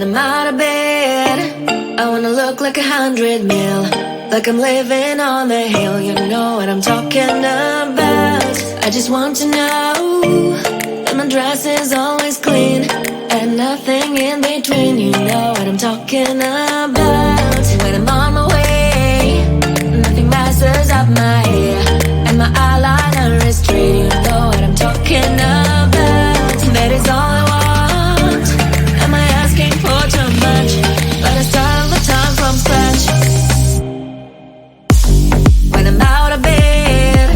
When I'm out of bed, I wanna look like 100 mil, like I'm living on the hill. You know what I'm talking about. I just want to know that my dress is always clean and nothing in between. You know what I'm talking about. When I'm on my way, nothing messes up my hair, and my eyeliner is straight. You know what I'm talking about. That is all I want. Am I asking for too much? But I start all the time from scratch. When I'm out of bed,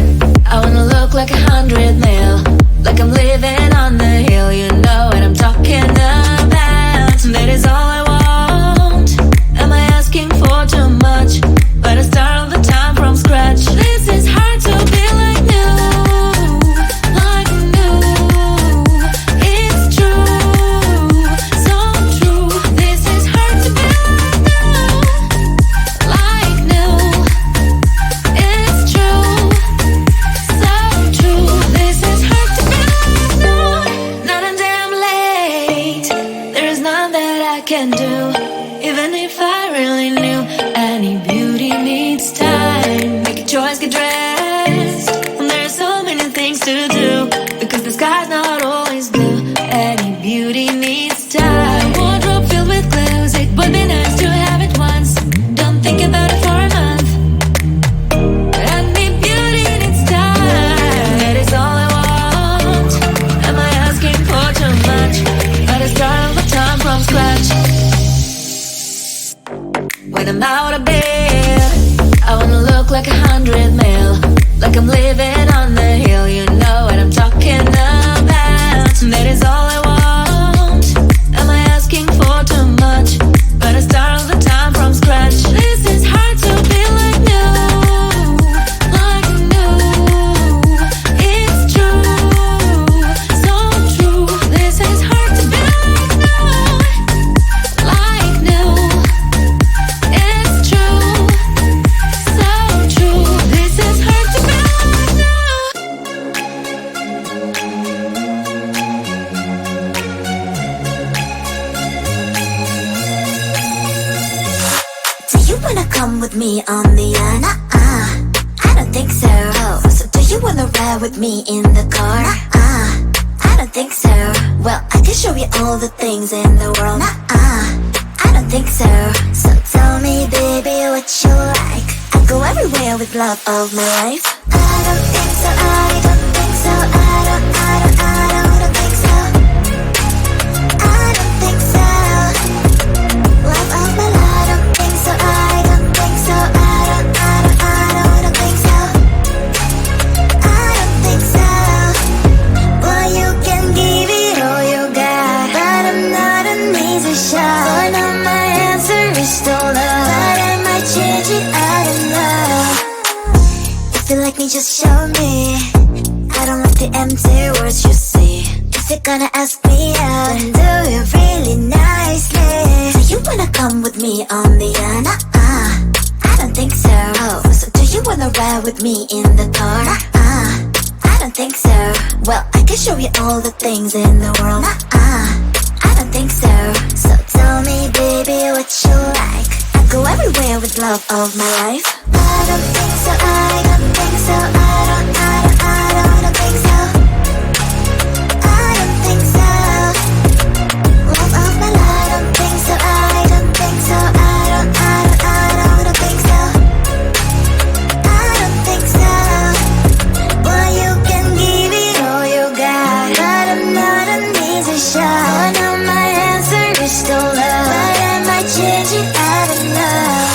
I wanna look like 100 mil, like I'm living on the hill. You know what I'm talking about. That is all I want. Am I asking for too much? But I start all the time from scratch. This is hard to be like new, like new. It's true, so true. This is hard to be like new, it's true, so true. This is hard to be like new. Not a damn late. There is none that I can do, even if I really knew. Any beauty needs time. Make a choice, get dressed when there's so many things to do, because the sky's not always blue. Any beauty needs time. Wardrobe filled with clues. It would be nice to have it once. Don't think about it for a month. Any beauty needs time. That is all I want. Am I asking for too much? But I start all the time from scratch. When I'm out of bed, I wanna look like 100 mil, like I'm living on the hill. You know what I'm talking about. That is all I want. Am I asking for too much? But I start all the time from scratch. This is hard to be like new, like new. It's true, so true. This is hard to be like new, like new. It's true, so true. This is hard to be like new. Do you wanna come with me on the I don't think so. So do you wanna ride with me in the car? I don't think so. Well, I can show you all the things in the world. I don't think so. So tell me, baby, what you like. I go everywhere with love of my life. I don't think so. I don't think so. I don't think so. I don't think so. Love of my life. I don't think so. I don't think so. I don't think so. I don't think so. Well, you can give it all you got, but I'm not an easy shot. For now my answer is still no, but I might change it. I don't know. If you like me, just show me. I don't like the empty words you say. If you're gonna ask me out, then do it really nicely. Do you wanna come with me on the I don't think so. So do you wanna ride with me in the car? I don't think so. Well, I can show you all the things in the world. I don't think so. So tell me, baby, what you like. I go everywhere with love of my life. I don't think so. I don't think so. I don't think so. I don't think so. Love of my life. I don't think so. I don't think so. I don't think so. I don't think so. Well, you can give it all you got, but I'm not an easy shot. Oh no, my answer is still no, but I might change it. I don't know.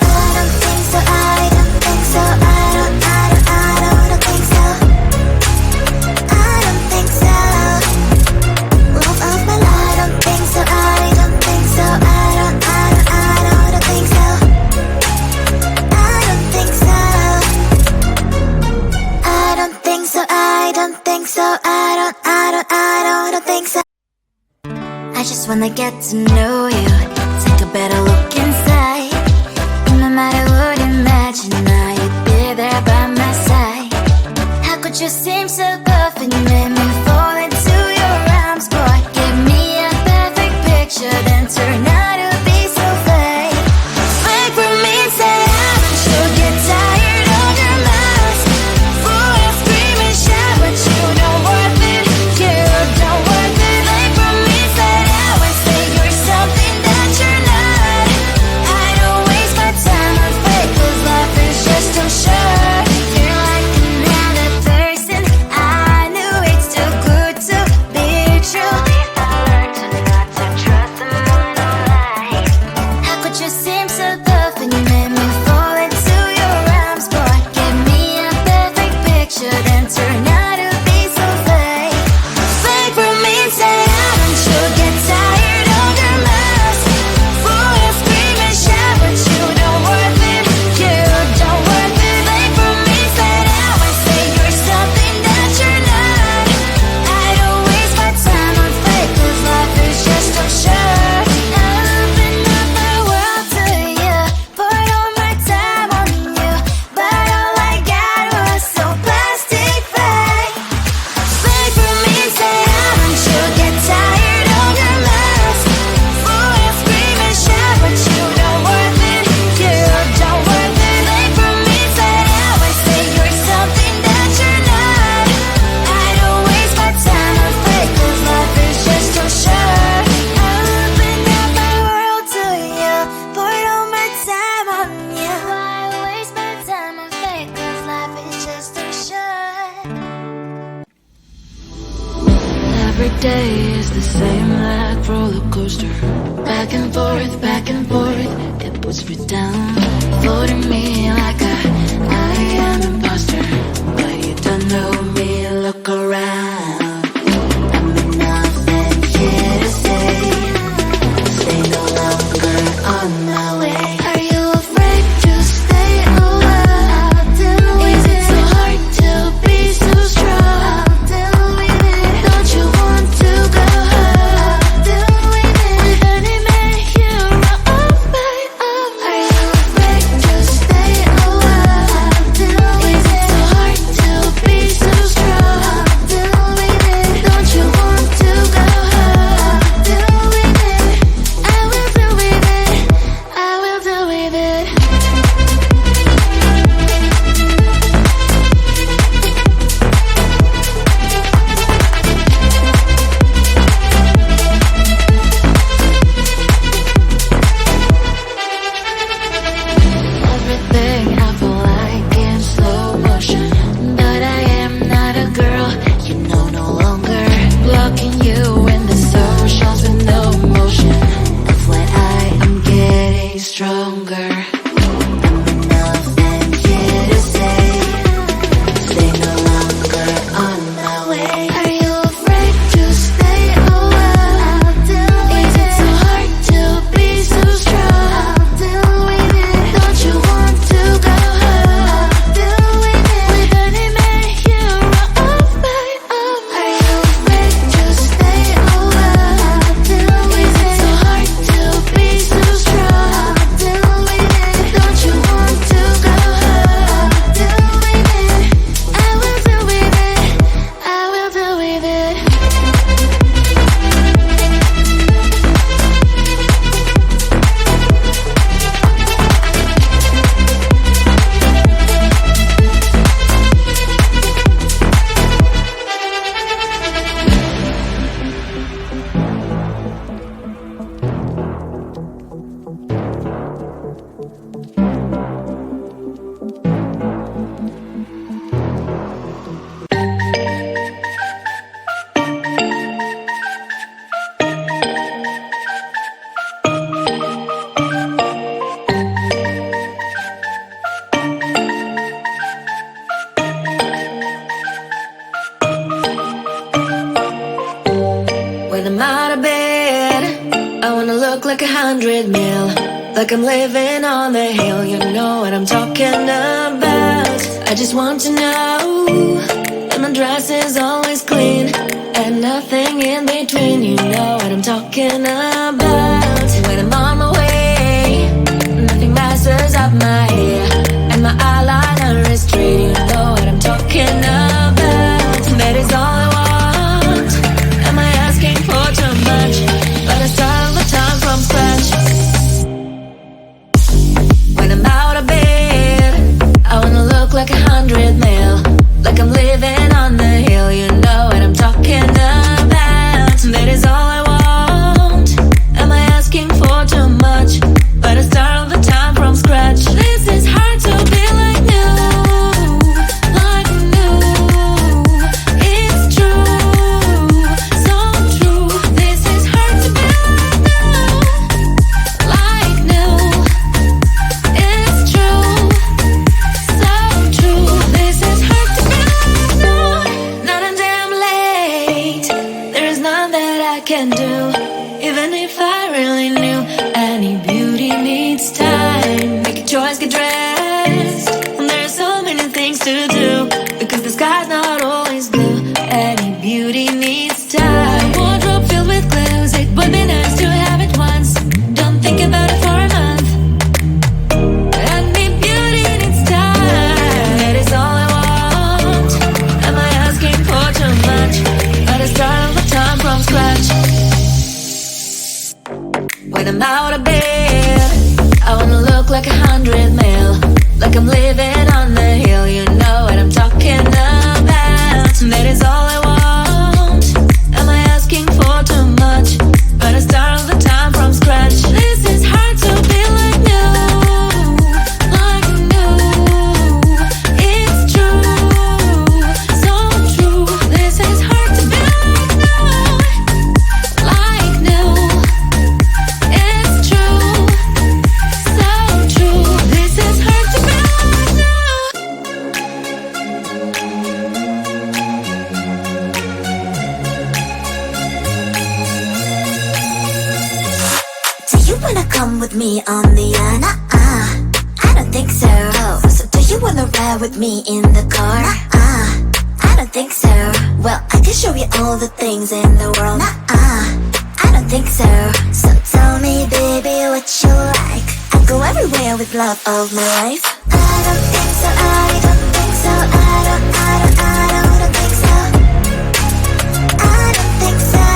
I don't think so. I don't think so. I don't think so. I don't think so. Love of my life. I don't think so. I don't think so. I don't think so. I don't think so. I don't think so. I don't think so. I don't think so. I just wanna get to know you, take a better look inside. No matter what, imagine now you'd be there by my side. How could you seem so perfect? You made me fall into your arms, boy. Give me a perfect picture, then turn day is the same like roller coaster. Back and forth, it puts me down. Floating me like I am imposter. But you don't know me, look around. I'm enough and here to stay no longer on my way. Are you afraid to stay a while? Is it so hard to be so strong? Don't you want to go home? With any man hero of my own. Are you afraid to stay a while? Is it so hard to be so strong? Don't you want to go home? I will do with it. I will do with it. Everything I feel like in slow motion, but I am not a girl, you know, no longer blocking you in the socials with no motion. FYI, I'm getting stronger. I'm enough and here to stay no longer on my way. Are you afraid to stay a while? Is it so hard to be so strong? Don't you want to go home? With any man hero of my own. Are you afraid to stay a while? Is it so hard to be so strong? Don't you want to go home? I will do with it. I will do with it. When I'm out of bed, I wanna look like 100 mil, like I'm living on the hill. You know what I'm talking about. I just want to know that my dress is always clean and nothing in between. You know what I'm talking about. When I'm on my way, nothing messes up my hair, and my eyeliner is straight. You know what I'm talking about. That is all I want. Am I asking for too much? But I start all the time from scratch. When I'm out of bed, I wanna look like 100 mil, like I'm living on the hill. You know what I'm talking about. That is all I want. Am I asking for too much? But I start all the time from scratch. This is hard to be like new, like new. It's true, so true. This is hard to be like new, it's true, so true. This is hard to be like new. Not a damn late. There is none that I can do, even if I really knew. Any beauty needs time. Make a choice, get dressed. And there are so many things to do, because the sky's not always blue. Any beauty needs time. Wardrobe filled with clothes, it would be nice to have it once. Don't think about it for a month. Any beauty needs time. That is all I want. Am I asking for too much? But I start all the time from scratch. When I'm out of bed, I wanna look like 100 mil, like I'm living on the hill. You know what I'm talking about. That is all I want. Am I asking for too much? But I start all the time from scratch. This is hard to be like new, like new. It's true, so true. This is hard to be like new. come with me on the I don't think so. So do you wanna ride with me in the car? I don't think so. Well, I can show you all the things in the world. I don't think so. So tell me, baby, what you like. I go everywhere with love of my life. I don't think so. I don't think so. I don't think so. I don't think so.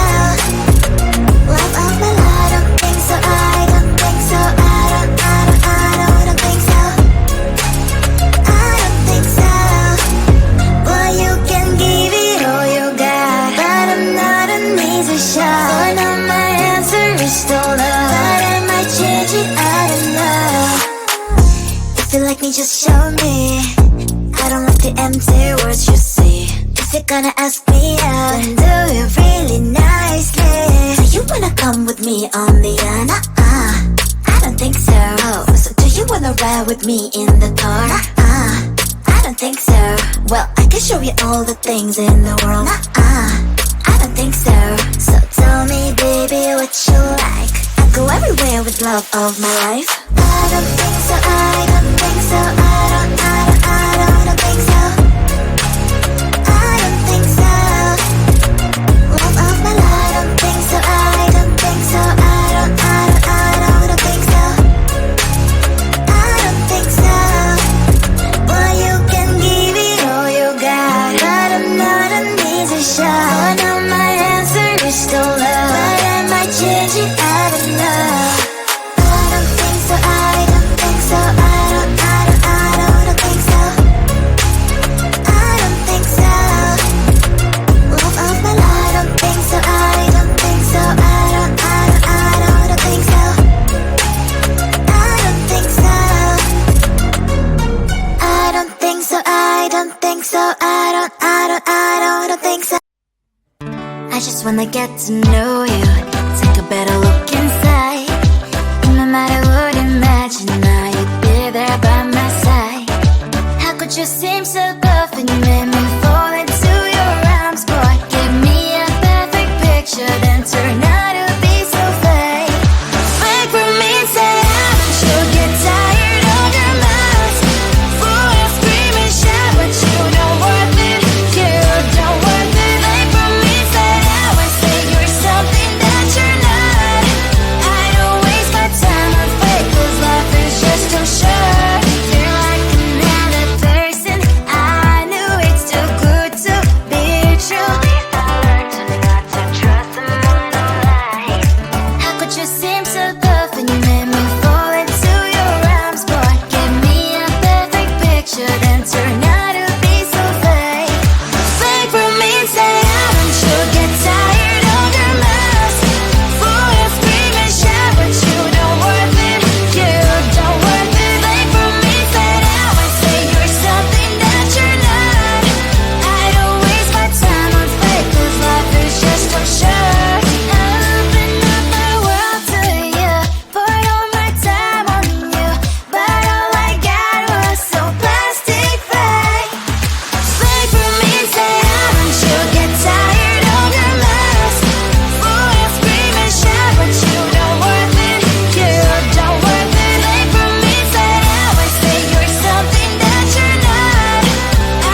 Love of my life. I don't think so. I don't think so. I don't think so. I don't think so. Well, you can give it all you got, but I'm not an easy shot. For now my answer is still no, but I might change it, I don't know. If you like me, just show me. I don't like the empty words you say. If you're gonna ask me out, then do it really nicely. Do you wanna come with me on the I don't think so. So do you wanna ride with me in the car? I don't think so. Well, I can show you all the things in the world. I don't think so. So tell me, baby, what you like. I go everywhere with love of my life. I don't think so. I don't think so. I don't think so. I don't think so. Love of my life. I don't think so. I don't think so. I don't think so. I don't think so. Well, you can give it all you got, but I'm not an easy shot. For now my answer is still no, but I might change it, I don't know. I don't think so. I don't think so. I don't think so. I don't think so. Love of my life. I don't think so. I don't think so. I don't think so. I don't think so. I don't think so. I don't think so. I don't think so. I just wanna get to know you, take a better look inside. No matter what, imagine now you'd be there by my side. How could you seem so perfect? You made me fall into your arms, boy. Give me a perfect picture, then turn out to be so fake. Fake for me, say haven't you get tired of your mouth? Full of scream and shout, but you don't worth it. You don't worth it. Fake for me, say how I say you're something that you're not. I don't waste my time on fake, 'cause life is just too short. You're like another person. I knew it's too good to be true. At least I learned to not to trust someone no lie. How could you seem so perfect? You made me fall into your arms, boy. Give me a perfect picture, then turn out to be so fake. Fake for me, say haven't you get tired of your mask? Full of scream and shout, but you don't worth it. You don't worth it. Fake for me, say how I say you're something that you're not. I don't waste my time on fake, 'cause life is just too short. Open up my world to you, poured all my time on you, but all I got was so plastic fake. Fake for me, say haven't you get tired of your mask? Full of scream and shout, but you don't worth it. You don't worth it. Fake for me, say how I say you're something that you're not.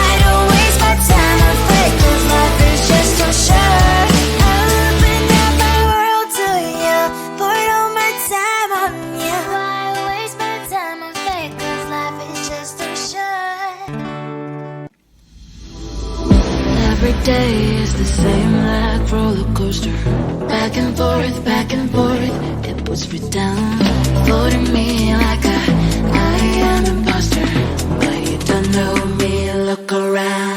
I don't waste my time on fake, 'cause life is just too short. Open up my world to you, poured all my time on you. Why waste my time on fake, 'cause life is just too short. Every day is the same like roller coaster. Back and forth, it puts me down. Floating me like I am imposter. But you don't know me, look around.